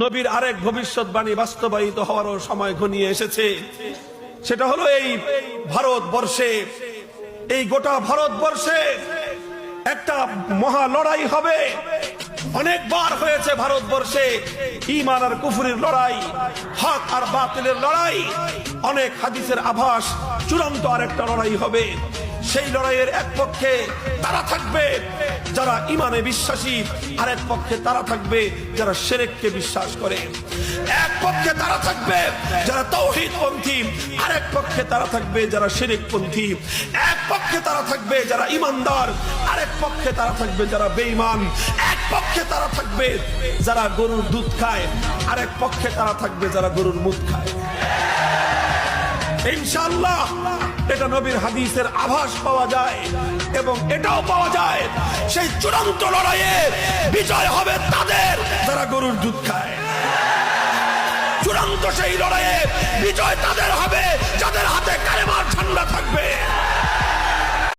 নবীর আরেক ভবিষ্যৎবাণী বাস্তবায়িত হওয়ারও সময় ঘনিয়ে এসেছে। সেটা হলো এই ভারতবর্ষে, এই গোটা ভারতবর্ষে একটা মহা লড়াই হবে। অনেকবার হয়েছে ভারতবর্ষে ঈমান আর কুফরের লড়াই, হক আর বাতিলের লড়াই। অনেক হাদিসের আভাস চূড়ান্ত আরেকটা লড়াই হবে। সেই লড়াইয়ের এক পক্ষে তারা থাকবে যারা ঈমানে বিশ্বাসী, আরেক পক্ষে তারা থাকবে যারা শিরককে বিশ্বাস করে। এক পক্ষে তারা থাকবে যারা তাওহীদপন্থী, আরেক পক্ষে তারা থাকবে যারা শিরকপন্থী। এক পক্ষে তারা থাকবে যারা ঈমানদার, আরেক পক্ষে তারা থাকবে যারা বেঈমান। এক পক্ষে তারা থাকবে যারা গরুর দুধ খায়, আরেক পক্ষে তারা থাকবে যারা গরুর মুখ খায়। ইনশাআল্লাহ এটা নবীর হাদিসের আভাস পাওয়া যায়, এবং এটাও পাওয়া যায় সেই চূড়ান্ত লড়াইয়ে বিজয় হবে তাদের যারা গরুর দুধ খায়। চূড়ান্ত সেই লড়াইয়ে বিজয় তাদের হবে